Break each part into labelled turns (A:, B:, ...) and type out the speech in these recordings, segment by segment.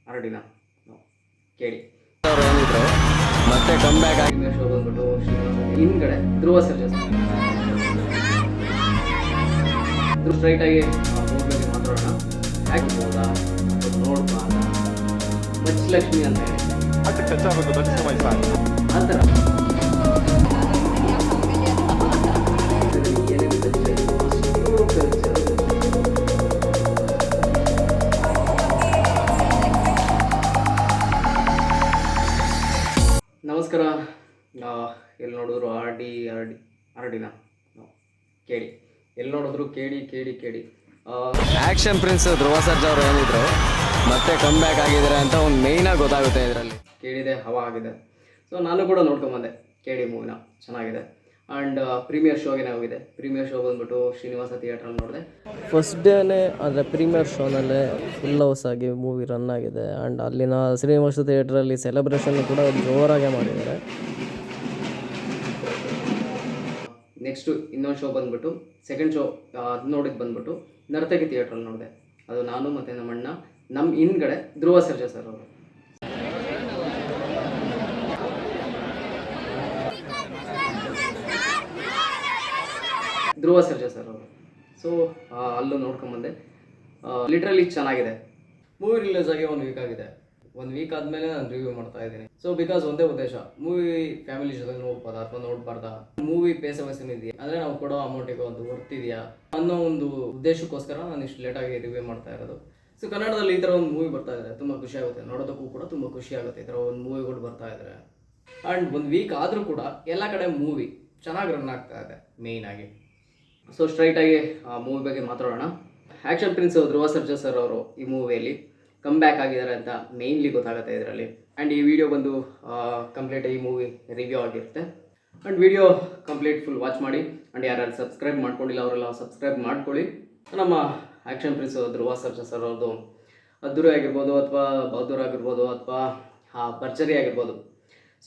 A: ಅರಡಿನ ಕೇಳಿ
B: ಅವ್ರು ಏನಿದ್ರು ಮತ್ತೆ ಕಮ್ ಬ್ಯಾಕ್ ಆಗಿ
A: ಶೋ ಬಂದ್ಬಿಟ್ಟು ಹಿಂದ್ಗಡೆ ಧ್ರುವ ಸರ್ಜಾ ಸ್ಟ್ರೈಟ್ ಆಗಿ ಬಗ್ಗೆ ಮಾತಾಡೋಣ. ಆಗ್ಬೋದಾ ನೋಡ್ಬಾರ್ದ ಲಕ್ಷ್ಮಿ ಅಂತ ಹೇಳಿ ಆ ಥರ ನಮಸ್ಕಾರ. ಎಲ್ಲಿ ನೋಡಿದ್ರು ಅರಡಿನ ಕೇಳಿ, ಎಲ್ಲಿ ನೋಡಿದ್ರು ಕೇಳಿ.
B: ಆಕ್ಷನ್ ಪ್ರಿನ್ಸ್ ಧ್ರುವ ಸರ್ಜಾ ಅವ್ರು ಏನಿದ್ರು ಮತ್ತೆ ಕಮ್ ಬ್ಯಾಕ್ ಆಗಿದ್ದಾರೆ ಅಂತ ಒಂದು ಮೇಯ್ನಾಗಿ ಗೊತ್ತಾಗುತ್ತೆ ಇದರಲ್ಲಿ.
A: ಕೇಳಿದೆ, ಹವಾ ಆಗಿದೆ. ಸೊ ನಾನು ಕೂಡ ನೋಡ್ಕೊಂಬಂದೆ ಕೇಳಿ ಮೂವಿನ, ಚೆನ್ನಾಗಿದೆ. ಆ್ಯಂಡ್ ಪ್ರೀಮಿಯರ್ ಶೋಗೆ ಹೋಗಿದೆ. ಪ್ರೀಮಿಯರ್ ಶೋ ಬಂದ್ಬಿಟ್ಟು ಶ್ರೀನಿವಾಸ ಥಿಯೇಟ್ರಲ್ಲಿ ನೋಡಿದೆ.
C: ಫಸ್ಟ್ ಡೇನೇ ಅಂದರೆ ಪ್ರೀಮಿಯರ್ ಶೋನಲ್ಲೇ ಫುಲ್ ಹೌಸ್ ಆಗಿ ಮೂವಿ ರನ್ ಆಗಿದೆ. ಆ್ಯಂಡ್ ಅಲ್ಲಿನ ಶ್ರೀನಿವಾಸ ಥಿಯೇಟ್ರಲ್ಲಿ ಸೆಲೆಬ್ರೇಷನ್ ಕೂಡ ಜೋರಾಗೆ ಮಾಡಿದ್ದಾರೆ.
A: ನೆಕ್ಸ್ಟು ಇನ್ನೊಂದು ಶೋ ಬಂದ್ಬಿಟ್ಟು ಸೆಕೆಂಡ್ ಶೋ ಅದು ನೋಡಿದ್ದು ಬಂದ್ಬಿಟ್ಟು ನರ್ತಕಿ ಥಿಯೇಟ್ರಲ್ಲಿ ನೋಡಿದೆ. ಅದು ನಾನು ಮತ್ತು ನಮ್ಮ ಅಣ್ಣ, ನಮ್ಮ ಹಿಂದ್ಗಡೆ ಧ್ರುವ ಸರ್ಜಾ ಸರ್ ಅವರು. ಧ್ರುವ ಸರ್ಜಾ ಸರ್ ಅವರು. ಸೊ ಅಲ್ಲೂ ನೋಡ್ಕೊಂಬಂದೆ. ಲಿಟ್ರಲಿ ಚೆನ್ನಾಗಿದೆ. ಮೂವಿ ರಿಲೀಸ್ ಆಗಿ 1 ವೀಕ್ ಆಗಿದೆ. 1 ವೀಕ್ ಆದಮೇಲೆ ನಾನು ರಿವ್ಯೂ ಮಾಡ್ತಾ ಇದ್ದೀನಿ. ಸೊ ಬಿಕಾಸ್ ಒಂದೇ ಉದ್ದೇಶ, ಮೂವಿ ಫ್ಯಾಮಿಲಿ ಜೊತೆ ನೋಡ್ಬೋದಾ ಅಥವಾ ನೋಡಬಾರ್ದಾ, ಮೂವಿ ಪೇಸವಸನ ಇದೆಯಾ ಅಂದರೆ ನಾವು ಕೊಡೋ ಅಮೌಂಟಿಗೆ ಒಂದು ವರ್ತ್ ಇದೆಯಾ ಅನ್ನೋ ಒಂದು ಉದ್ದೇಶಕ್ಕೋಸ್ಕರ ನಾನು ಇಷ್ಟು ಲೇಟಾಗಿ ರಿವ್ಯೂ ಮಾಡ್ತಾ ಇರೋದು. ಸೊ ಕನ್ನಡದಲ್ಲಿ ಈ ಥರ ಒಂದು ಮೂವಿ ಬರ್ತಾ ಇದೆ, ತುಂಬ ಖುಷಿ ಆಗುತ್ತೆ. ನೋಡೋದಕ್ಕೂ ಕೂಡ ತುಂಬ ಖುಷಿ ಆಗುತ್ತೆ ಈ ಥರ ಒಂದು ಮೂವಿಗಳು ಬರ್ತಾ ಇದ್ದಾರೆ. ಆ್ಯಂಡ್ 1 ವೀಕ್ ಆದರೂ ಕೂಡ ಎಲ್ಲ ಕಡೆ ಮೂವಿ ಚೆನ್ನಾಗಿ ರನ್ ಆಗ್ತಾ ಇದೆ ಮೇಯ್ನಾಗಿ. ಸೊ ಸ್ಟ್ರೈಟಾಗಿ ಮೂವಿ ಬಗ್ಗೆ ಮಾತಾಡೋಣ. Action prince Dhruva Sarja sir ಅವರು ಈ ಮೂವಿಯಲ್ಲಿ ಕಮ್ ಬ್ಯಾಕ್ ಆಗಿದ್ದಾರೆ ಅಂತ ಮೇಯ್ನ್ಲಿ ಗೊತ್ತಾಗುತ್ತೆ ಇದರಲ್ಲಿ. ಆ್ಯಂಡ್ ಈ ವಿಡಿಯೋ ಬಂದು ಕಂಪ್ಲೀಟ್ ಈ ಮೂವಿ ರಿವ್ಯೂ ಆಗಿರುತ್ತೆ. And video complete full watch ಮಾಡಿ. ಆ್ಯಂಡ್ ಯಾರ್ಯಾರು ಸಬ್ಸ್ಕ್ರೈಬ್ ಮಾಡ್ಕೊಂಡಿಲ್ಲ ಅವರೆಲ್ಲ ಸಬ್ಸ್ಕ್ರೈಬ್ ಮಾಡ್ಕೊಳ್ಳಿ. ನಮ್ಮ action prince Dhruva Sarja sir ಅವ್ರದ್ದು ಅದ್ದೂರಿ ಆಗಿರ್ಬೋದು ಅಥವಾ ಬಹದ್ದೂರ್ ಆಗಿರ್ಬೋದು ಅಥವಾ ಭರ್ಜರಿ ಆಗಿರ್ಬೋದು.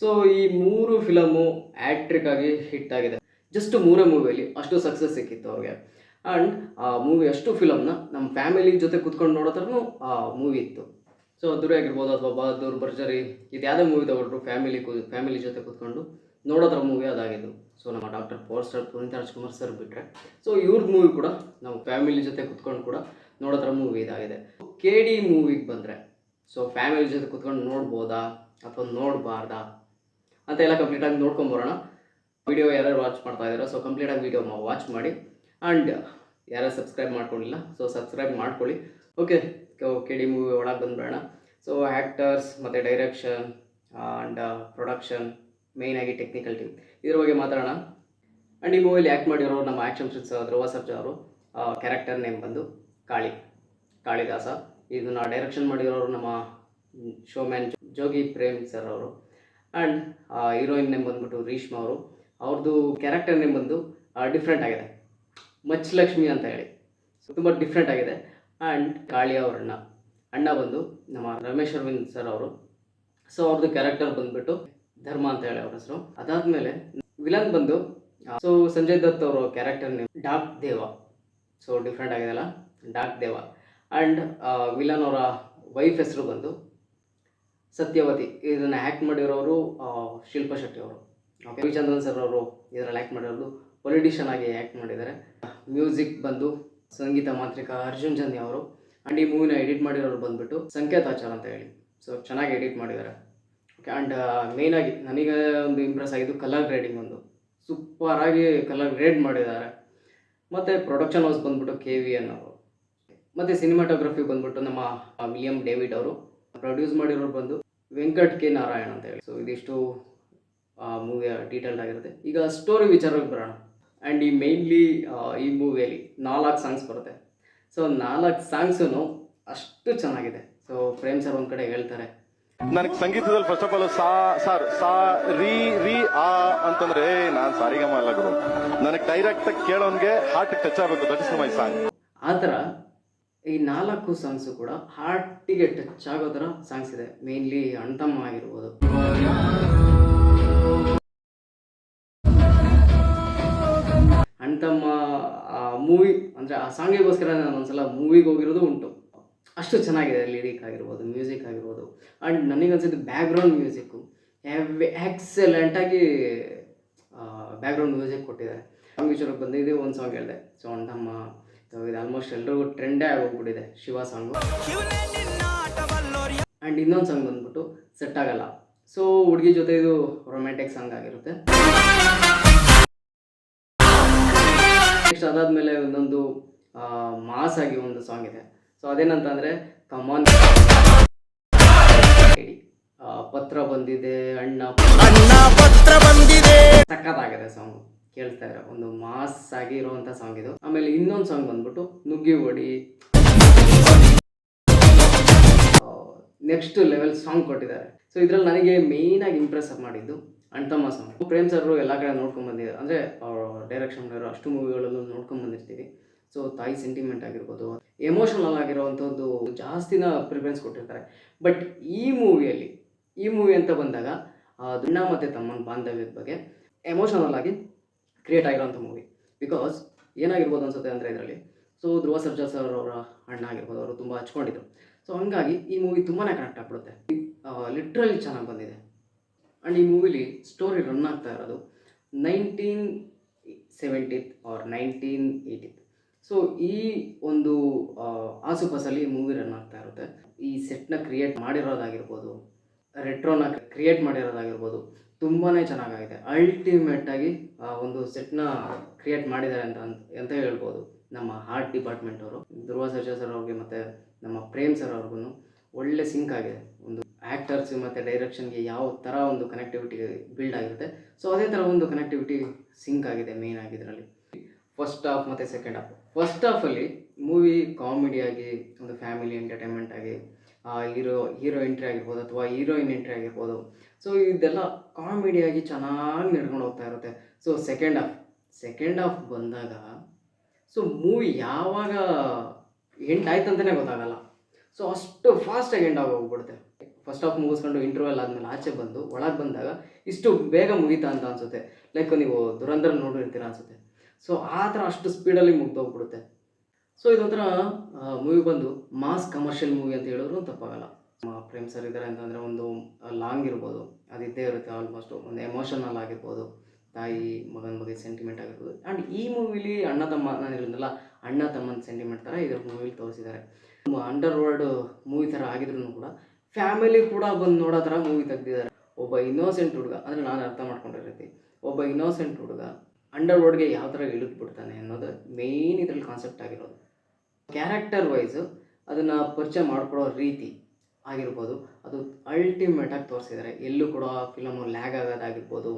A: ಸೊ ಈ 3 ಫಿಲಮು ಆ್ಯಕ್ಟ್ರಿಕ್ ಆಗಿ ಹಿಟ್ ಆಗಿದೆ. ಜಸ್ಟ್ 3 ಮೂವಿಯಲ್ಲಿ ಅಷ್ಟು ಸಕ್ಸಸ್ ಸಿಕ್ಕಿತ್ತು ಅವ್ರಿಗೆ. ಆ್ಯಂಡ್ ಆ ಮೂವಿ ಅಷ್ಟು ಫಿಲಮ್ನ ನಮ್ಮ ಫ್ಯಾಮಿಲಿ ಜೊತೆ ಕುತ್ಕೊಂಡು ನೋಡೋ ಥರನೂ ಮೂವಿ ಇತ್ತು. ಸೊ ಅದ್ದೂರಿ ಆಗಿರ್ಬೋದು ಅಥವಾ ಬಹದ್ದೂರ್, ಭರ್ಜರಿ, ಇದು ಯಾವುದೇ ಮೂವಿ ತಗೊಂಡ್ರು ಫ್ಯಾಮಿಲಿ ಜೊತೆ ಕುತ್ಕೊಂಡು ನೋಡೋ ಥರ ಮೂವಿ ಅದಾಗಿದ್ದು. ಸೊ ನಮ್ಮ doctor power star Puneeth Rajkumar sir ಬಿಟ್ಟರೆ ಸೊ ಇವ್ರದ್ದು ಮೂವಿ ಕೂಡ ನಾವು ಫ್ಯಾಮಿಲಿ ಜೊತೆ ಕುತ್ಕೊಂಡು ಕೂಡ ನೋಡೋ ಥರ ಮೂವಿ ಇದಾಗಿದೆ. KD ಮೂವಿಗೆ ಬಂದರೆ ಸೊ ಫ್ಯಾಮಿಲಿ ಜೊತೆ ಕುತ್ಕೊಂಡು ನೋಡ್ಬೋದಾ ಅಥವಾ ನೋಡಬಾರ್ದಾ ಅಂತ ಎಲ್ಲ ಕಂಪ್ಲೀಟಾಗಿ ನೋಡ್ಕೊಂಬರೋಣ. ವಿಡಿಯೋ ಯಾರ್ಯಾರು ವಾಚ್ ಮಾಡ್ತಾ ಇದ್ದೀರಾ ಸೊ ಕಂಪ್ಲೀಟಾಗಿ ವಿಡಿಯೋ ವಾಚ್ ಮಾಡಿ. ಆ್ಯಂಡ್ ಯಾರು ಸಬ್ಸ್ಕ್ರೈಬ್ ಮಾಡ್ಕೊಂಡಿಲ್ಲ ಸೊ ಸಬ್ಸ್ಕ್ರೈಬ್ ಮಾಡ್ಕೊಳ್ಳಿ. ಓಕೆ, KD ಮೂವಿ ಒಳಗೆ ಬಂದ್ಬೇಡ. ಸೊ ಆ್ಯಕ್ಟರ್ಸ್ ಮತ್ತು ಡೈರೆಕ್ಷನ್ ಆ್ಯಂಡ್ ಪ್ರೊಡಕ್ಷನ್, ಮೇಯ್ನಾಗಿ ಟೆಕ್ನಿಕಲ್ ಟೀಮ್, ಇದ್ರ ಬಗ್ಗೆ ಮಾತಾಡೋಣ. ಆ್ಯಂಡ್ ಈ ಮೂವಿಲಿ ಆ್ಯಕ್ಟ್ ಮಾಡಿರೋರು ನಮ್ಮ ಆ್ಯಕ್ಷನ್ ಪ್ರಿನ್ಸ್ ಧ್ರುವ ಸರ್ಜಾ ಅವರು. ಕ್ಯಾರೆಕ್ಟರ್ ನೇಮ್ ಬಂದು ಕಾಳಿದಾಸ. ಇದನ್ನು ಡೈರೆಕ್ಷನ್ ಮಾಡಿರೋರು ನಮ್ಮ ಶೋಮ್ಯಾನ್ ಜೋಗಿ ಪ್ರೇಮ್ ಸರ್ ಅವರು. ಆ್ಯಂಡ್ ಹೀರೋಯಿನ್ ನೇಮ್ ಬಂದ್ಬಿಟ್ಟು ರೀಶ್ಮಾ ಅವರು. ಅವ್ರದ್ದು ಕ್ಯಾರೆಕ್ಟರ್ ನೇಮ್ ಬಂದು ಡಿಫ್ರೆಂಟ್ ಆಗಿದೆ, ಲಕ್ಷ್ಮಿ ಅಂತ ಹೇಳಿ. ಸೊ ತುಂಬ ಡಿಫ್ರೆಂಟ್ ಆಗಿದೆ. ಆ್ಯಂಡ್ ಕಾಳಿ ಅವ್ರ ಅಣ್ಣ ಬಂದು ನಮ್ಮ ರಮೇಶ್ ಅರವಿಂದ್ ಸರ್ ಅವರು. ಸೊ ಅವ್ರದ್ದು ಕ್ಯಾರೆಕ್ಟರ್ ಬಂದುಬಿಟ್ಟು ಧರ್ಮ ಅಂತ ಹೇಳಿ ಅವ್ರ ಹೆಸರು. ಅದಾದಮೇಲೆ ವಿಲನ್ ಬಂದು ಸೊ ಸಂಜಯ್ ದತ್ ಅವರು ಕ್ಯಾರೆಕ್ಟರ್ ನೇಮ್ ಡಾಕ್ ದೇವ. ಸೊ ಡಿಫ್ರೆಂಟ್ ಆಗಿದೆಲ್ಲ, ಡಾಕ್ ದೇವ. ಆ್ಯಂಡ್ ವಿಲನ್ ಅವರ ವೈಫ್ ಹೆಸರು ಬಂದು ಸತ್ಯವತಿ. ಇದನ್ನು ಆ್ಯಕ್ಟ್ ಮಾಡಿರೋರು ಶಿಲ್ಪಾ ಶೆಟ್ಟಿ ಅವರು. ಓಕೆ, ರವಿಚಂದ್ರನ್ ಸರ್ ಅವರು ಇದರಲ್ಲಿ ಆ್ಯಕ್ಟ್ ಮಾಡಿರೋದು ಪೊಲಿಟಿಷಿಯನ್ ಆಗಿ ಆ್ಯಕ್ಟ್ ಮಾಡಿದ್ದಾರೆ. ಮ್ಯೂಸಿಕ್ ಬಂದು ಸಂಗೀತ ಮಾಂತ್ರಿಕ ಅರ್ಜುನ್ ಜನ್ಯ ಅವರು. ಆ್ಯಂಡ್ ಈ ಮೂವಿನ ಎಡಿಟ್ ಮಾಡಿರೋರು ಬಂದುಬಿಟ್ಟು ಸಂಕೇತ್ ಆಚಾರ್ ಅಂತ ಹೇಳಿ. ಸೊ ಚೆನ್ನಾಗಿ ಎಡಿಟ್ ಮಾಡಿದ್ದಾರೆ. ಓಕೆ, ಆ್ಯಂಡ್ ಮೇಯ್ನಾಗಿ ನನಗೆ ಒಂದು ಇಂಪ್ರೆಸ್ ಆಗಿದ್ದು ಕಲರ್ ಗ್ರೇಡಿಂಗ್. ಒಂದು ಸೂಪರಾಗಿ ಕಲರ್ ಗ್ರೇಡ್ ಮಾಡಿದ್ದಾರೆ. ಮತ್ತು ಪ್ರೊಡಕ್ಷನ್ ಹೌಸ್ ಬಂದ್ಬಿಟ್ಟು KVN ಅವರು. ಮತ್ತು ಸಿನಿಮಾಟೋಗ್ರಫಿ ಬಂದ್ಬಿಟ್ಟು ನಮ್ಮ ವಿಲಿಯಂ ಡೇವಿಡ್ ಅವರು. ಪ್ರೊಡ್ಯೂಸ್ ಮಾಡಿರೋರು ಬಂದು ವೆಂಕಟ್ ಕೆ ನಾರಾಯಣ್ ಅಂತ ಹೇಳಿ. ಸೊ ಇದಿಷ್ಟು ಮೂವಿಯ ಡೀಟೇಲ್ಡ್ ಆಗಿರುತ್ತೆ. ಈಗ ಸ್ಟೋರಿ ವಿಚಾರಕ್ಕೆ ಬರೋಣ. ಆ್ಯಂಡ್ ಈ ಮೇಯ್ನ್ಲಿ ಈ ಮೂವಿಯಲ್ಲಿ 4 ಸಾಂಗ್ಸ್ ಬರುತ್ತೆ. ಸೊ 4 ಸಾಂಗ್ಸೂ ಅಷ್ಟು ಚೆನ್ನಾಗಿದೆ. ಸೊ ಪ್ರೇಮ್ ಸರ್ ಒಂದು ಕಡೆ ಹೇಳ್ತಾರೆ,
D: ನನಗೆ ಸಂಗೀತದಲ್ಲಿ ಫಸ್ಟ್ ಆಫ್ ಆಲ್ ಸಾ ರೀ ಆ ಅಂತಂದ್ರೆ ನಾನು ಸಾರಿಗಮ ಅಲ್ಲ ಗುರು. ನನಗೆ ಡೈರೆಕ್ಟ್ ಆಗಿ ಕೇಳೋನ್ಗೆ ಹಾರ್ಟ್ ಟಚ್ ಆಗಬೇಕು. That is my song.
A: ಆ ಥರ ಈ 4 ಸಾಂಗ್ಸು ಕೂಡ ಹಾರ್ಟಿಗೆ ಟಚ್ ಆಗೋ ಥರ ಸಾಂಗ್ಸ್ ಇದೆ. ಮೇಯ್ನ್ಲಿ ಅಣ್ತಮ್ಮ ಆಗಿರ್ಬೋದು. ಅಣ್ತಮ್ಮ ಮೂವಿ ಅಂದರೆ ಆ ಸಾಂಗಿಗೋಸ್ಕರ ನಾನು ಒಂದ್ಸಲ ಮೂವಿಗೆ ಹೋಗಿರೋದು ಉಂಟು. ಅಷ್ಟು ಚೆನ್ನಾಗಿದೆ ಲಿರಿಕ್ ಆಗಿರ್ಬೋದು, ಮ್ಯೂಸಿಕ್ ಆಗಿರ್ಬೋದು. ಆ್ಯಂಡ್ ನನಗನ್ಸಿದ್ದು ಬ್ಯಾಕ್ಗ್ರೌಂಡ್ ಮ್ಯೂಸಿಕ್ಕು ಎಕ್ಸಲೆಂಟಾಗಿ ಬ್ಯಾಕ್ಗ್ರೌಂಡ್ ಮ್ಯೂಸಿಕ್ ಕೊಟ್ಟಿದ್ದಾರೆ. ಸಾಂಗ್ ವಿಚಾರಕ್ಕೆ ಬಂದಿದೆ, ಒಂದು ಸಾಂಗ್ ಹೇಳಿದೆ, ಸೊ ಅಣ್ಣಮ್ಮ. ಸೊ ಇದು ಆಲ್ಮೋಸ್ಟ್ ಎಲ್ರಿಗೂ ಟ್ರೆಂಡೇ ಆಗೋಗ್ಬಿಟ್ಟಿದೆ ಶಿವ ಸಾಂಗು. ಆ್ಯಂಡ್ ಇನ್ನೊಂದು ಸಾಂಗ್ ಬಂದ್ಬಿಟ್ಟು ಸೆಟ್ ಆಗಲ್ಲ. ಸೊ ಹುಡುಗಿ ಜೊತೆ ಇದು ರೊಮ್ಯಾಂಟಿಕ್ ಸಾಂಗ್ ಆಗಿರುತ್ತೆ. ನೆಕ್ಸ್ಟ್ ಅದಾದಮೇಲೆ ಒಂದೊಂದು ಮಾಸ್ ಆಗಿ ಒಂದು ಸಾಂಗ್ ಇದೆ. ಸೊ ಅದೇನಂತಂದರೆ ಕಮಾನ್ ಪತ್ರ ಬಂದಿದೆ, ಅಣ್ಣ ಪತ್ರ ಬಂದಿದೆ, ಸಖತ್ತಾಗಿದೆ ಸಾಂಗು. ಕೇಳ್ತಾ ಇದ್ದಾರೆ, ಒಂದು ಮಾಸ್ ಆಗಿ ಇರುವಂಥ ಸಾಂಗ್ ಇದು. ಆಮೇಲೆ ಇನ್ನೊಂದು ಸಾಂಗ್ ಬಂದ್ಬಿಟ್ಟು ನುಗ್ಗಿ ಹೊಡಿ, ನೆಕ್ಸ್ಟ್ ಲೆವೆಲ್ ಸಾಂಗ್ ಕೊಟ್ಟಿದ್ದಾರೆ. ಸೊ ಇದರಲ್ಲಿ ನನಗೆ ಮೇಯ್ನಾಗಿ ಇಂಪ್ರೆಸ್ ಮಾಡಿದ್ದು ಅಣ್ತಮ್ಮ ಸಾಂಗ್. ಪ್ರೇಮ್ ಸರ್ ಎಲ್ಲ ಕಡೆ ನೋಡ್ಕೊಂಡು ಬಂದಿದ್ದಾರೆ, ಅಂದರೆ ಅವ್ರ ಡೈರೆಕ್ಷನ್ ಅಷ್ಟು ಮೂವಿಗಳಲ್ಲೂ ನೋಡ್ಕೊಂಡು ಬಂದಿರ್ತೀವಿ. ಸೊ ತಾಯಿ ಸೆಂಟಿಮೆಂಟ್ ಆಗಿರ್ಬೋದು, ಎಮೋಷನಲ್ ಆಗಿರೋವಂಥದ್ದು ಜಾಸ್ತಿನ ಪ್ರಿಫರೆನ್ಸ್ ಕೊಟ್ಟಿರ್ತಾರೆ. ಬಟ್ ಈ ಮೂವಿ ಅಂತ ಬಂದಾಗ ಅಣ್ಣ ಮತ್ತು ತಮ್ಮನ ಬಾಂಧವ್ಯದ ಬಗ್ಗೆ ಎಮೋಷನಲ್ ಆಗಿ ಕ್ರಿಯೇಟ್ ಆಗಿರೋಂಥ ಮೂವಿ. ಬಿಕಾಸ್ ಏನಾಗಿರ್ಬೋದು ಅನ್ಸುತ್ತೆ ಅಂದರೆ ಇದರಲ್ಲಿ, ಸೊ ಧ್ರುವ ಸರ್ಜಾ ಸರ್ ಅವರ ಅಣ್ಣ ಆಗಿರ್ಬೋದು, ಅವರು ತುಂಬ ಹಚ್ಕೊಂಡಿದ್ರು. ಸೊ ಹಂಗಾಗಿ ಈ ಮೂವಿ ತುಂಬಾ ಕನೆಕ್ಟ್ ಆಗ್ಬಿಡುತ್ತೆ. ಲಿಟ್ರಲಿ ಚೆನ್ನಾಗಿ ಬಂದಿದೆ. ಆ್ಯಂಡ್ ಈ ಮೂವಿಲಿ ಸ್ಟೋರಿ ರನ್ ಆಗ್ತಾ ಇರೋದು 1970 ಆರ್ 1980. ಸೊ ಈ ಒಂದು ಆಸುಪಾಸಲ್ಲಿ ಮೂವಿ ರನ್ ಆಗ್ತಾ ಇರುತ್ತೆ. ಈ ಸೆಟ್ನ ಕ್ರಿಯೇಟ್ ಮಾಡಿರೋದಾಗಿರ್ಬೋದು, ರೆಟ್ರೋನ ಕ್ರಿಯೇಟ್ ಮಾಡಿರೋದಾಗಿರ್ಬೋದು, ತುಂಬಾ ಚೆನ್ನಾಗಿದೆ. ಅಲ್ಟಿಮೇಟಾಗಿ ಒಂದು ಸೆಟ್ನ ಕ್ರಿಯೇಟ್ ಮಾಡಿದ್ದಾರೆ ಅಂತ ಹೇಳ್ಬೋದು ನಮ್ಮ ಆರ್ಟ್ ಡಿಪಾರ್ಟ್ಮೆಂಟ್ ಅವರು. ಧ್ರುವ ಸರ್ಜಾ ಸರ್ ಅವ್ರಿಗೆ ಮತ್ತು ನಮ್ಮ ಪ್ರೇಮ್ ಸರ್ ಅವ್ರಿಗೂ ಒಳ್ಳೆ ಸಿಂಕ್ ಆಗಿದೆ. ಒಂದು ಆ್ಯಕ್ಟರ್ಸ್ ಮತ್ತು ಡೈರೆಕ್ಷನ್ಗೆ ಯಾವ ಥರ ಒಂದು ಕನೆಕ್ಟಿವಿಟಿ ಬಿಲ್ಡ್ ಆಗಿರುತ್ತೆ, ಸೊ ಅದೇ ಥರ ಒಂದು ಕನೆಕ್ಟಿವಿಟಿ ಸಿಂಕ್ ಆಗಿದೆ ಮೇಯ್ನ್ ಆಗಿ ಇದರಲ್ಲಿ. ಫಸ್ಟ್ ಹಾಫ್ ಮತ್ತು ಸೆಕೆಂಡ್ ಹಾಫ್. ಫಸ್ಟ್ ಹಾಫಲ್ಲಿ ಮೂವಿ ಕಾಮಿಡಿಯಾಗಿ, ಒಂದು ಫ್ಯಾಮಿಲಿ ಎಂಟರ್ಟೈನ್ಮೆಂಟ್ ಆಗಿ, ಹೀರೋ ಎಂಟ್ರಿ ಆಗಿರ್ಬೋದು ಅಥವಾ ಹೀರೋಯಿನ್ ಎಂಟ್ರಿ ಆಗಿರ್ಬೋದು, ಸೊ ಇದೆಲ್ಲ ಕಾಮಿಡಿಯಾಗಿ ಚೆನ್ನಾಗಿ ನಡ್ಕೊಂಡು ಹೋಗ್ತಾ ಇರುತ್ತೆ. ಸೊ ಸೆಕೆಂಡ್ ಹಾಫ್ ಬಂದಾಗ ಸೊ ಮೂವಿ ಯಾವಾಗ ಎಂಡ್ ಆಯ್ತಂತಲೇ ಗೊತ್ತಾಗಲ್ಲ. ಸೊ ಅಷ್ಟು ಫಾಸ್ಟಾಗಿ ಎಂಡ್ ಆಗಿ ಹೋಗ್ಬಿಡುತ್ತೆ. ಫಸ್ಟ್ ಹಾಫ್ ಮುಗಿಸ್ಕೊಂಡು ಇಂಟರ್ವಲ್ ಆದಮೇಲೆ ಆಚೆ ಬಂದು ಒಳಗೆ ಬಂದಾಗ ಇಷ್ಟು ಬೇಗ ಮುಗೀತಾ ಅಂತ ಅನಿಸುತ್ತೆ. ಲೈಕ್ ನೀವು ದುರಂಧರ ನೋಡಿರ್ತೀರ ಅನಿಸುತ್ತೆ. ಸೊ ಆ ಥರ ಅಷ್ಟು ಸ್ಪೀಡಲ್ಲಿ ಮುಗ್ದೋಗ್ಬಿಡುತ್ತೆ. ಸೊ ಇದೊಂಥರ ಮೂವಿ ಬಂದು ಮಾಸ್ ಕಮರ್ಷಿಯಲ್ ಮೂವಿ ಅಂತ ಹೇಳಿದ್ರು ತಪ್ಪಾಗಲ್ಲ. ಪ್ರೇಮ್ ಸರ್ ಇದ್ದಾರೆ ಅಂತಂದರೆ ಒಂದು ಲಾಂಗ್ ಇರ್ಬೋದು, ಅದು ಇದ್ದೇ ಇರುತ್ತೆ. ಆಲ್ಮೋಸ್ಟು ಒಂದು ಎಮೋಷನಲ್ ಆಗಿರ್ಬೋದು, ತಾಯಿ ಮಗನ ಬಗ್ಗೆ ಸೆಂಟಿಮೆಂಟ್ ಆಗಿರ್ಬೋದು. ಆ್ಯಂಡ್ ಈ ಮೂವಿಲಿ ಅಣ್ಣ ತಮ್ಮ, ನಾನು ಹೇಳಿದ್ನಲ್ಲ ಅಣ್ಣ ತಮ್ಮನ ಸೆಂಟಿಮೆಂಟ್ ಥರ ಇದ್ರ ಮೂವಿಲಿ ತೋರಿಸಿದ್ದಾರೆ. ಅಂಡರ್ ವರ್ಲ್ಡ್ ಮೂವಿ ಥರ ಆಗಿದ್ರು ಕೂಡ ಫ್ಯಾಮಿಲಿ ಕೂಡ ಬಂದು ನೋಡೋ ಥರ ಮೂವಿ ತೆಗ್ದಿದ್ದಾರೆ. ಒಬ್ಬ ಇನ್ನೋಸೆಂಟ್ ಹುಡುಗ, ಅಂದರೆ ನಾನು ಅರ್ಥ ಮಾಡ್ಕೊಂಡಿರ್ತೀನಿ, ಒಬ್ಬ ಇನ್ನೋಸೆಂಟ್ ಹುಡುಗ ಅಂಡರ್ ವರ್ಲ್ಡ್ಗೆ ಯಾವ ಥರ ಇಳಿದ್ಬಿಡ್ತಾನೆ ಅನ್ನೋದು ಮೇಯ್ನ್ ಇದರಲ್ಲಿ ಕಾನ್ಸೆಪ್ಟ್ ಆಗಿರೋದು. ಕ್ಯಾರೆಕ್ಟರ್ ವೈಸು ಅದನ್ನು ಪರಿಚಯ ಮಾಡ್ಕೊಡೋ ರೀತಿ ಆಗಿರ್ಬೋದು, ಅದು ಅಲ್ಟಿಮೇಟಾಗಿ ತೋರಿಸಿದ್ದಾರೆ. ಎಲ್ಲೂ ಕೂಡ ಫಿಲಮು ಲ್ಯಾಗ್ ಆಗೋದಾಗಿರ್ಬೋದು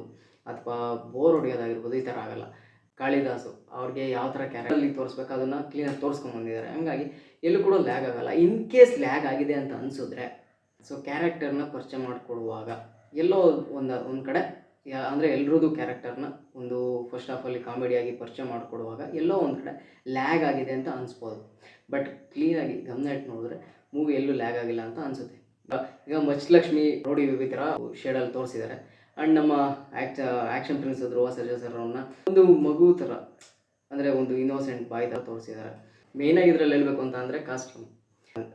A: ಅಥವಾ ಬೋರ್ ಹೊಡೆಯೋದಾಗಿರ್ಬೋದು ಈ ಥರ ಆಗಲ್ಲ. ಕಾಳಿದಾಸು ಅವ್ರಿಗೆ ಯಾವ ಥರ ಕ್ಯಾರೆಕ್ಟರಲ್ಲಿ ತೋರಿಸ್ಬೇಕು ಅದನ್ನು ಕ್ಲೀನಾಗಿ ತೋರಿಸ್ಕೊಂಬಂದಿದ್ದಾರೆ. ಹಂಗಾಗಿ ಎಲ್ಲೂ ಕೂಡ ಲ್ಯಾಗ್ ಆಗಲ್ಲ. ಇನ್ ಕೇಸ್ ಲ್ಯಾಗ್ ಆಗಿದೆ ಅಂತ ಅನಿಸಿದ್ರೆ, ಸೊ ಕ್ಯಾರೆಕ್ಟರ್ನ ಪರಿಚಯ ಮಾಡಿಕೊಡುವಾಗ ಎಲ್ಲೋ ಒಂದು ಕಡೆ ಅಂದರೆ ಎಲ್ರದ್ದು ಕ್ಯಾರೆಕ್ಟರ್ನ ಒಂದು ಫಸ್ಟ್ ಹಾಫಲ್ಲಿ ಕಾಮಿಡಿಯಾಗಿ ಪರಿಚಯ ಮಾಡಿಕೊಡುವಾಗ ಎಲ್ಲೋ ಒಂದು ಕಡೆ ಲ್ಯಾಗ್ ಆಗಿದೆ ಅಂತ ಅನಿಸ್ಬೋದು. ಬಟ್ ಕ್ಲೀನಾಗಿ ಗಮನ ಇಟ್ಟು ನೋಡಿದ್ರೆ ಮೂವಿ ಎಲ್ಲೂ ಲ್ಯಾಗ್ ಆಗಿಲ್ಲ ಅಂತ ಅನಿಸುತ್ತೆ. ಈಗ ಮಚ್ಚಲಕ್ಷ್ಮಿ ನೋಡಿ ಈ ಥರ ಶೇಡಲ್ಲಿ ತೋರಿಸಿದ್ದಾರೆ. ಆ್ಯಂಡ್ ನಮ್ಮ action prince Dhruva Sarja sir ಅವ್ರನ್ನ ಒಂದು ಮಗು ಥರ, ಅಂದರೆ ಒಂದು ಇನ್ನೋಸೆಂಟ್ ಬಾಯ್ ಥರ ತೋರಿಸಿದ್ದಾರೆ. ಮೇಯ್ನಾಗಿ ಇದರಲ್ಲಿ ಹೇಳಬೇಕು ಅಂತ ಅಂದರೆ ಕಾಸ್ಟ್ಯೂಮ್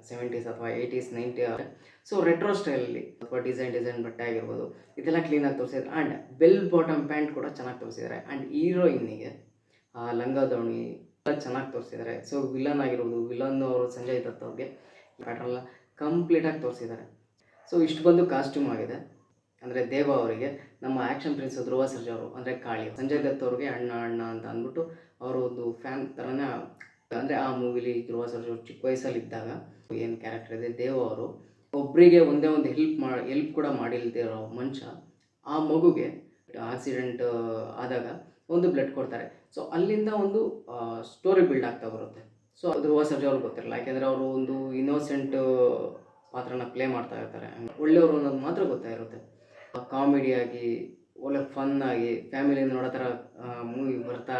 A: 70s ಅಥವಾ 80s 90s, ಸೊ ರೆಟ್ರೋ ಸ್ಟೈಲಲ್ಲಿ ಅಥವಾ ಡಿಸೈನ್ ಬಟ್ಟೆ ಆಗಿರ್ಬೋದು ಇದೆಲ್ಲ ಕ್ಲೀನಾಗಿ ತೋರಿಸಿದ್ದಾರೆ. ಆ್ಯಂಡ್ ಬೆಲ್ ಬಾಟಮ್ ಪ್ಯಾಂಟ್ ಕೂಡ ಚೆನ್ನಾಗಿ ತೋರಿಸಿದ್ದಾರೆ. ಆ್ಯಂಡ್ ಹೀರೋಯಿನ್ನಿಗೆ ಲಂಗ ದಾವಣಿ ಎಲ್ಲ ಚೆನ್ನಾಗಿ ತೋರಿಸಿದ್ದಾರೆ. ಸೊ ವಿಲನ್ ಆಗಿರ್ಬೋದು, ವಿಲನ್ ಅವರು ಸಂಜಯ್ ದತ್ ಅವ್ರಿಗೆ ಪ್ಯಾಟ್ರಲ್ಲ ಕಂಪ್ಲೀಟಾಗಿ ತೋರಿಸಿದ್ದಾರೆ. ಸೊ ಇಷ್ಟು ಬಂದು ಕಾಸ್ಟ್ಯೂಮ್ ಆಗಿದೆ. ಅಂದರೆ ದೇವ ಅವರಿಗೆ ನಮ್ಮ ಆ್ಯಕ್ಷನ್ ಪ್ರಿನ್ಸ್ ಧ್ರುವ ಸರ್ಜಾ ಅವರು ಅಂದರೆ ಕಾಳಿ, ಸಂಜಯ್ ದತ್ ಅವ್ರಿಗೆ ಅಣ್ಣ ಅಂತ ಅಂದ್ಬಿಟ್ಟು ಅವರು ಒಂದು ಫ್ಯಾನ್ ಥರನೇ. ಅಂದರೆ ಆ ಮೂವಿಲಿ ಧ್ರುವ ಸರ್ಜಾ ಅವರು ಚಿಕ್ಕ ವಯಸ್ಸಲ್ಲಿದ್ದಾಗ ಏನು ಕ್ಯಾರೆಕ್ಟರ್ ಇದೆ, ದೇವ ಅವರು ಒಬ್ಬರಿಗೆ ಒಂದೇ ಒಂದು ಹೆಲ್ಪ್ ಕೂಡ ಮಾಡಿಲ್ದೇ ಇರೋ ಮನುಷ್ಯ ಆ ಮಗುಗೆ ಆಕ್ಸಿಡೆಂಟ್ ಆದಾಗ ಒಂದು ಬ್ಲಡ್ ಕೊಡ್ತಾರೆ. ಸೊ ಅಲ್ಲಿಂದ ಒಂದು ಸ್ಟೋರಿ ಬಿಲ್ಡ್ ಆಗ್ತಾ ಬರುತ್ತೆ. ಸೊ ಧ್ರುವ ಸರ್ಜಾ ಅವ್ರಿಗೆ ಗೊತ್ತಿರಲ್ಲ, ಯಾಕೆಂದರೆ ಅವರು ಒಂದು ಇನ್ನೋಸೆಂಟ್ ಪಾತ್ರನ ಪ್ಲೇ ಮಾಡ್ತಾ ಇರ್ತಾರೆ. ಒಳ್ಳೆಯವರು ಅನ್ನೋದು ಮಾತ್ರ ಗೊತ್ತಾಗಿರುತ್ತೆ. ಕಾಮಿಡಿಯಾಗಿ ಒಳ್ಳೆ ಫನ್ನಾಗಿ ಫ್ಯಾಮಿಲಿ ನೋಡೋ ಥರ ಮೂವಿ ಬರ್ತಾ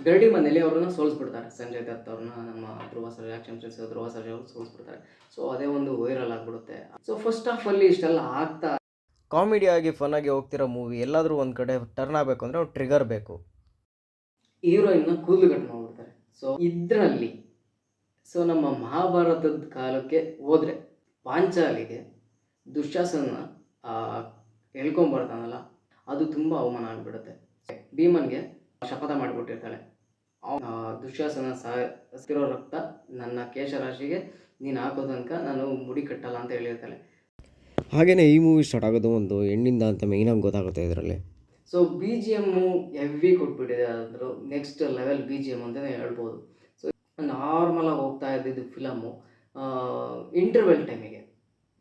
A: ಗರಡಿ ಮನೇಲಿ ಅವ್ರನ್ನ ಸೋಲಿಸ್ಬಿಡ್ತಾರೆ. ಸಂಜಯ್ ದತ್ ಅವ್ರನ್ನ ನಮ್ಮ ಧ್ರುವ ಸರ್ಜಾ, ಆ್ಯಕ್ಷನ್ ಪ್ರಿನ್ಸ್ ಧ್ರುವ ಸರ್ಜಾ ಅವರು ಸೋಲಿಸ್ಬಿಡ್ತಾರೆ. ಸೊ ಅದೇ ಒಂದು ವೈರಲ್ ಆಗಿಬಿಡುತ್ತೆ. ಸೊ ಫಸ್ಟ್ ಹಾಫಲ್ಲಿ ಇಷ್ಟೆಲ್ಲ ಆಗ್ತಾ
C: ಕಾಮಿಡಿಯಾಗಿ ಫನ್ನಾಗಿ ಹೋಗ್ತಿರೋ ಮೂವಿ ಎಲ್ಲಾದರೂ ಒಂದು ಕಡೆ ಟರ್ನ್ ಆಗಬೇಕು ಅಂದರೆ ಒಂದು ಟ್ರಿಗರ್ ಬೇಕು.
A: ಹೀರೋಯಿನ್ನ ಕೂದಲು ಕಟ್ ಮಾಡಿಬಿಡ್ತಾರೆ. ಸೊ ಇದರಲ್ಲಿ ಸೊ ನಮ್ಮ ಮಹಾಭಾರತದ ಕಾಲಕ್ಕೆ ಹೋದರೆ ಪಾಂಚಾಲಿಗೆ ದುಶ್ಯಾಸನ ಹೇಳ್ಕೊಂಬರ್ತಾನಲ್ಲ, ಅದು ತುಂಬ ಅವಮಾನ ಆಗಿಬಿಡುತ್ತೆ. ಭೀಮನ್ಗೆ ಶಪಥ ಮಾಡಿಬಿಟ್ಟಿರ್ತಾಳೆ, ದುಶ್ಯಾಸನ ಸಾಯಿರೋ ರಕ್ತ ನನ್ನ ಕೇಶರಾಶಿಗೆ ನೀನು ಹಾಕೋ ತನಕ ನಾನು ಮುಡಿ ಕಟ್ಟಲ್ಲ ಅಂತ ಹೇಳಿರ್ತಾಳೆ.
B: ಹಾಗೆಯೇ ಈ ಮೂವಿ ಸ್ಟಾರ್ಟ್ ಆಗೋದು ಒಂದು ಹೆಣ್ಣಿಂದ ಅಂತ ಮೇಯ್ನಾಗಿ ಗೊತ್ತಾಗುತ್ತೆ ಇದರಲ್ಲಿ.
A: So B G M heavy ಕೊಟ್ಬಿಟ್ಟಿದೆ, ಅದ್ರ next level B G M ಅಂತಲೇ ಹೇಳ್ಬೋದು. ಸೊ ನಾರ್ಮಲಾಗಿ ಹೋಗ್ತಾ ಇದ್ದಿದ್ದು ಫಿಲಮ್ಮು ಇಂಟರ್ವೆಲ್ ಟೈಮಿಗೆ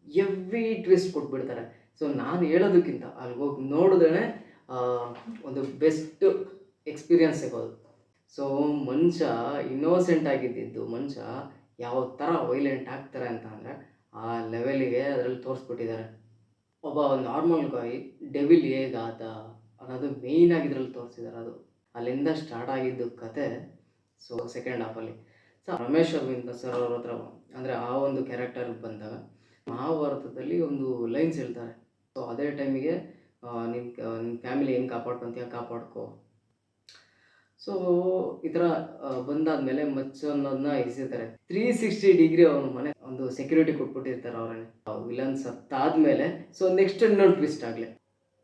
A: ಹೆವಿ ಟ್ವಿಸ್ಟ್ ಕೊಟ್ಬಿಡ್ತಾರೆ. ಸೊ ನಾನು ಹೇಳೋದಕ್ಕಿಂತ ಅಲ್ಲಿ ಹೋಗಿ ನೋಡಿದ್ರೆ ಒಂದು ಬೆಸ್ಟ್ ಎಕ್ಸ್ಪೀರಿಯನ್ಸ್ ಸಿಗೋದು. ಸೊ ಮನುಷ್ಯ ಇನ್ನೋಸೆಂಟ್ ಆಗಿದ್ದಿದ್ದು ಮನುಷ್ಯ ಯಾವ ಥರ ವೈಲೆಂಟ್ ಆಗ್ತಾರೆ ಅಂತ ಅಂದರೆ ಆ ಲೆವೆಲಿಗೆ ಅದರಲ್ಲಿ ತೋರಿಸ್ಬಿಟ್ಟಿದ್ದಾರೆ. ಒಬ್ಬ ನಾರ್ಮಲ್ ಗಾಯ್ ಡೆವಿಲ್ ಹೇಗಾದ ಅನ್ನೋದು ಮೇಯ್ನಾಗಿ ಇದರಲ್ಲಿ ತೋರಿಸಿದ್ದಾರೆ. ಅದು ಅಲ್ಲಿಂದ ಸ್ಟಾರ್ಟ್ ಆಗಿದ್ದು ಕತೆ. ಸೊ ಸೆಕೆಂಡ್ ಹಾಫಲ್ಲಿ ರಮೇಶ್ ಅರವಿಂದ್ ಸರ್ ಅವ್ರ ಹತ್ರ ಅಂದರೆ ಆ ಒಂದು ಕ್ಯಾರೆಕ್ಟರ್ಗೆ ಬಂದಾಗ ಮಹಾಭಾರತದಲ್ಲಿ ಒಂದು ಲೈನ್ಸ್ ಹೇಳ್ತಾರೆ. ಸೊ ಅದೇ ಟೈಮಿಗೆ ನಿನ್ನ ಫ್ಯಾಮಿಲಿ ಹೆಂಗೆ ಕಾಪಾಡ್ಕೊಂತೀಯ ಕಾಪಾಡ್ಕೋ. ಸೊ ಈ ಥರ ಬಂದಾದ್ಮೇಲೆ ಮಚ್ಚ ಅನ್ನೋದನ್ನ ಎಸಿತಾರೆ. 360 ಡಿಗ್ರಿ ಅವನ ಮನೆ ಒಂದು ಸೆಕ್ಯೂರಿಟಿ ಕೊಟ್ಬಿಟ್ಟಿರ್ತಾರೆ ಅವ್ರನ್ನೇ. ವಿಲನ್ ಸತ್ತಾದ್ಮೇಲೆ ಸೊ ನೆಕ್ಸ್ಟ್ ಇನ್ನೊಂದು ಟ್ವಿಸ್ಟ್ ಆಗಲಿ.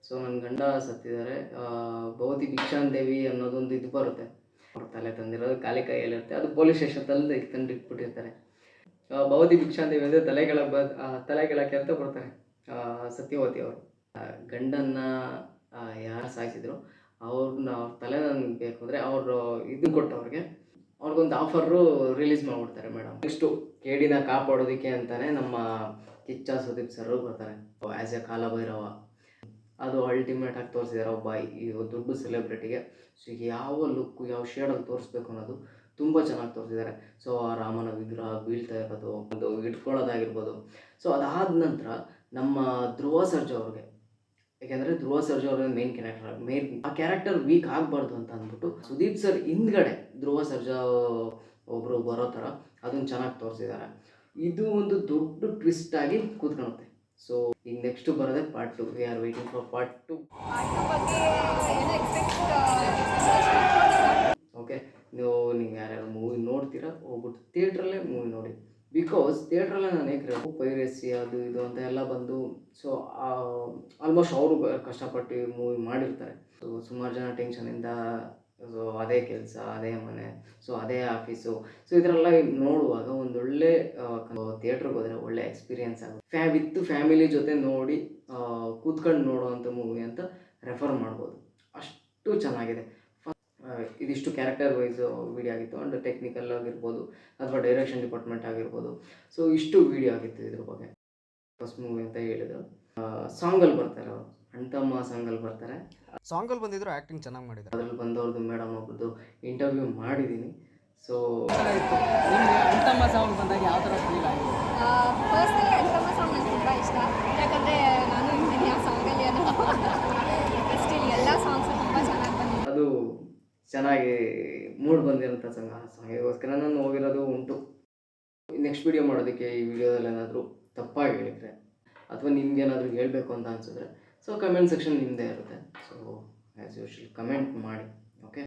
A: ಸೊ ನನ್ನ ಗಂಡ ಸತ್ತಿದ್ದಾರೆ, ಭವತಿ ಭಿಕ್ಷಾನ್ ದೇವಿ ಅನ್ನೋದೊಂದು ಇದು ಬರುತ್ತೆ. ಅವ್ರ ತಲೆ ತಂದಿರೋದು ಖಾಲಿ ಕೈಯಲ್ಲಿರುತ್ತೆ, ಅದು ಪೊಲೀಸ್ ಸ್ಟೇಷನ್ದಲ್ಲಿ ತಂದಿಟ್ಬಿಟ್ಟಿರ್ತಾರೆ. ಭವತಿ ಭಿಕ್ಷಾನ್ ದೇವಿ ಅಂದರೆ ತಲೆ ಕೆಳಕ್ಕೆ ಅಂತ ಬರ್ತಾರೆ ಸತ್ಯವತಿ ಅವರು. ಗಂಡನ್ನ ಯಾರು ಸಾಯಿಸಿದ್ರು ಅವ್ರನ್ನ ಅವ್ರ ತಲೆ ನನಗೆ ಬೇಕು ಅಂದರೆ ಅವರು ಇದು ಕೊಟ್ಟವ್ರಿಗೆ ಅವ್ರಿಗೊಂದು ಆಫರು ರಿಲೀಸ್ ಮಾಡಿಬಿಡ್ತಾರೆ ಮೇಡಮ್. ನೆಕ್ಸ್ಟು ಕೇಡಿನ ಕಾಪಾಡೋದಕ್ಕೆ ಅಂತಲೇ ನಮ್ಮ ಕಿಚ್ಚ ಸುದೀಪ್ ಸರ್ ಬರ್ತಾರೆ ಆ್ಯಸ್ ಎ ಕಾಲಭೈರವ. ಅದು ಅಲ್ಟಿಮೇಟ್ ಆಗಿ ತೋರಿಸಿದ್ದಾರೆ. ಒಬ್ಬ ಈ ದೊಡ್ಡ ಸೆಲೆಬ್ರಿಟಿಗೆ ಸೊ ಯಾವ ಲುಕ್ಕು ಯಾವ ಶೇಡಲ್ಲಿ ತೋರಿಸ್ಬೇಕು ಅನ್ನೋದು ತುಂಬ ಚೆನ್ನಾಗಿ ತೋರಿಸಿದ್ದಾರೆ. ಸೊ ಆ ರಾಮನ ವಿಗ್ರಹ ಬೀಳ್ತಾ ಇರೋದು, ಒಂದು ಇಟ್ಕೊಳ್ಳೋದಾಗಿರ್ಬೋದು. ಸೊ ಅದಾದ ನಂತರ ನಮ್ಮ ಧ್ರುವ ಸರ್ಜಾ ಅವ್ರಿಗೆ, ಯಾಕೆಂದರೆ ಧ್ರುವ ಸರ್ಜಾ ಅವ್ರ ಮೇನ್ ಆ ಕ್ಯಾರೆಕ್ಟರ್ ವೀಕ್ ಆಗಬಾರ್ದು ಅಂತ ಅಂದ್ಬಿಟ್ಟು ಸುದೀಪ್ ಸರ್ ಹಿಂದ್ಗಡೆ ಧ್ರುವ ಸರ್ಜಾ ಒಬ್ಬರು ಬರೋ ಥರ ಅದನ್ನು ಚೆನ್ನಾಗಿ ತೋರಿಸಿದ್ದಾರೆ. ಇದು ಒಂದು ದೊಡ್ಡ ಟ್ವಿಸ್ಟ್ ಆಗಿ ಕೂತ್ಕೊಳ್ಳುತ್ತೆ. ಸೊ ಈಗ ನೆಕ್ಸ್ಟ್ ಬರೋದೇ part 2. We are waiting for part 2. Okay, ನೀವು ಯಾರ್ಯಾರು ಮೂವಿ ನೋಡ್ತೀರಾ ಹೋಗ್ಬಿಟ್ಟು ಥಿಯೇಟ್ರಲ್ಲೇ ಮೂವಿ ನೋಡಿ. ಬಿಕಾಸ್ ಥಿಯೇಟ್ರಲ್ಲೇ ನಾನು ಹೇಗೆ ಪೈರಸಿ ಅದು ಇದು ಅಂತ ಎಲ್ಲ ಬಂದು ಸೊ ಆಲ್ಮೋಸ್ಟ್ ಅವರು ಕಷ್ಟಪಟ್ಟು ಮೂವಿ ಮಾಡಿರ್ತಾರೆ. ಸೊ ಸುಮಾರು ಜನ ಟೆನ್ಷನಿಂದ ಸೊ ಅದೇ ಕೆಲಸ, ಅದೇ ಮನೆ, ಸೊ ಅದೇ ಆಫೀಸು, ಸೊ ಇದರೆಲ್ಲ ನೋಡುವಾಗ ಒಂದೊಳ್ಳೆ ಥಿಯೇಟ್ರಿಗೆ ಹೋದರೆ ಒಳ್ಳೆ ಎಕ್ಸ್ಪೀರಿಯೆನ್ಸ್ ಆಗುತ್ತೆ. ವಿತ್ ಫ್ಯಾಮಿಲಿ ಜೊತೆ ನೋಡಿ ಕೂತ್ಕೊಂಡು ನೋಡುವಂಥ ಮೂವಿ ಅಂತ ರೆಫರ್ ಮಾಡ್ಬೋದು. ಅಷ್ಟು ಚೆನ್ನಾಗಿದೆ. ಇದಿಷ್ಟು ಕ್ಯಾರೆಕ್ಟರ್ ವೈಸ್ ವಿಡಿಯೋ ಆಗಿತ್ತು. ಆ್ಯಂಡ್ ಟೆಕ್ನಿಕಲ್ ಆಗಿರ್ಬೋದು ಅಥವಾ ಡೈರೆಕ್ಷನ್ ಡಿಪಾರ್ಟ್ಮೆಂಟ್ ಆಗಿರ್ಬೋದು. ಸೊ ಇಷ್ಟು ವಿಡಿಯೋ ಆಗಿತ್ತು ಇದ್ರ ಬಗ್ಗೆ. ಫಸ್ಟ್ ಮೂವಿ ಅಂತ ಹೇಳಿದ್ರು. ಸಾಂಗಲ್ಲಿ ಬರ್ತಾರೆ ಅವರು, ಅಣ್ತಮ್ಮ ಸಾಂಗಲ್ಲಿ ಬರ್ತಾರೆ.
B: ಸಾಂಗಲ್ಲಿ ಬಂದಿದ್ರು ಆ್ಯಕ್ಟಿಂಗ್ ಚೆನ್ನಾಗಿ ಮಾಡಿದ್ದಾರೆ.
A: ಅದ್ರಲ್ಲಿ ಬಂದವ್ರದ್ದು ಮೇಡಮ್ ಒಬ್ಬರದ್ದು ಇಂಟರ್ವ್ಯೂ ಮಾಡಿದ್ದೀನಿ. ಸೊ
C: ನಿಮಗೆ ಅಣ್ತಮ್ಮ ಸಾಂಗ್ ಬಂದಾಗ ಯಾವ ಥರ ಫೀಲ್ ಆಗಿದೆ?
E: ಪರ್ಸ್ನಲಿ ಅಣ್ತಮ್ಮ ಸಾಂಗ್ ನನಗೆ ತುಂಬ ಇಷ್ಟ. ಯಾಕಂದರೆ ನಾನು ಇದ್ದೀನಿ ಆ ಸಾಂಗಲ್ಲಿ, ಅದು ಸ್ಟಿಲ್ ಎಲ್ಲ ಸಾಂಗ್ಸು ತುಂಬ ಚೆನ್ನಾಗಿ ಬಂದಿದೆ.
A: ಅದು ಚೆನ್ನಾಗಿ ಮೂಡ್ ಬಂದಿರೋಂಥ ಸಾಂಗಿಗೋಸ್ಕರ ನಾನು ಹೋಗಿರೋದು ಉಂಟು. ನೆಕ್ಸ್ಟ್ ವಿಡಿಯೋ ಮಾಡೋದಕ್ಕೆ ಈ ವಿಡಿಯೋದಲ್ಲಿ ಏನಾದರೂ ತಪ್ಪಾಗಿ ಹೇಳಿದರೆ ಅಥವಾ ನಿಮ್ಗೇನಾದರೂ ಹೇಳಬೇಕು ಅಂತ ಅನಿಸಿದ್ರೆ ಸೊ ಕಮೆಂಟ್ ಸೆಕ್ಷನ್ ನಿಮ್ಮದೇ ಇರುತ್ತೆ. ಸೊ ಆ್ಯಸ್ ಯೂಶುವಲ್ ಕಮೆಂಟ್ ಮಾಡಿ. ಓಕೆ,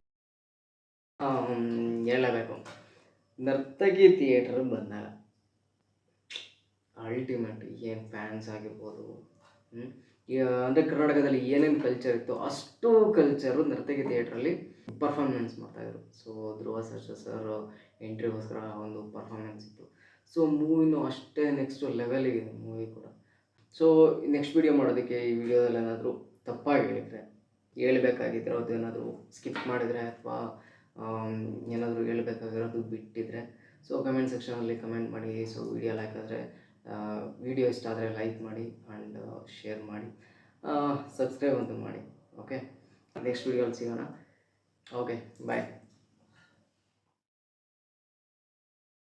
A: ಹೇಳಬೇಕು, ನರ್ತಕಿ ಥಿಯೇಟರ್ ಬಂದಾಗ ಅಲ್ಟಿಮೇಟ್ ಏನು ಫ್ಯಾನ್ಸ್ ಆಗಿರ್ಬೋದು, ಅಂದರೆ ಕರ್ನಾಟಕದಲ್ಲಿ ಏನೇನು ಕಲ್ಚರ್ ಇತ್ತು ಅಷ್ಟು ಕಲ್ಚರು ನರ್ತಕಿ ಥಿಯೇಟ್ರಲ್ಲಿ ಪರ್ಫಾರ್ಮೆನ್ಸ್ ಮಾಡ್ತಾಯಿದ್ರು. ಸೊ ಧ್ರುವ ಸರ್ಜಾ ಸರ್ ಎಂಟ್ರಿಗೋಸ್ಕರ ಒಂದು ಪರ್ಫಾರ್ಮೆನ್ಸ್ ಇತ್ತು. ಸೊ ಮೂವಿನೂ ಅಷ್ಟೇ ನೆಕ್ಸ್ಟ್ ಲೆವೆಲಿಗೆ ಮೂವಿ ಕೂಡ. ಸೊ ನೆಕ್ಸ್ಟ್ ವಿಡಿಯೋ ಮಾಡೋದಕ್ಕೆ ಈ ವಿಡಿಯೋದಲ್ಲಿ ಏನಾದರೂ ತಪ್ಪಾಗಿ ಹೇಳಿದರೆ, ಹೇಳ್ಬೇಕಾಗಿರೋದು ಏನಾದರೂ ಸ್ಕಿಪ್ ಮಾಡಿದರೆ ಅಥವಾ ಏನಾದರೂ ಹೇಳ್ಬೇಕಾಗಿರೋದು ಬಿಟ್ಟಿದ್ರೆ ಸೊ ಕಮೆಂಟ್ ಸೆಕ್ಷನಲ್ಲಿ ಕಮೆಂಟ್ ಮಾಡಿ. ಸೊ ವಿಡಿಯೋ ಲೈಕ್ ಆದರೆ ವಿಡಿಯೋ ಇಷ್ಟ ಆದರೆ ಲೈಕ್ ಮಾಡಿ ಆ್ಯಂಡ್ ಶೇರ್ ಮಾಡಿ, ಸಬ್ಸ್ಕ್ರೈಬ್ ಅಂತೂ ಮಾಡಿ. ಓಕೆ, ನೆಕ್ಸ್ಟ್ ವಿಡಿಯೋಲ್ಲಿ ಸಿಗೋಣ. ಓಕೆ, ಬಾಯ್.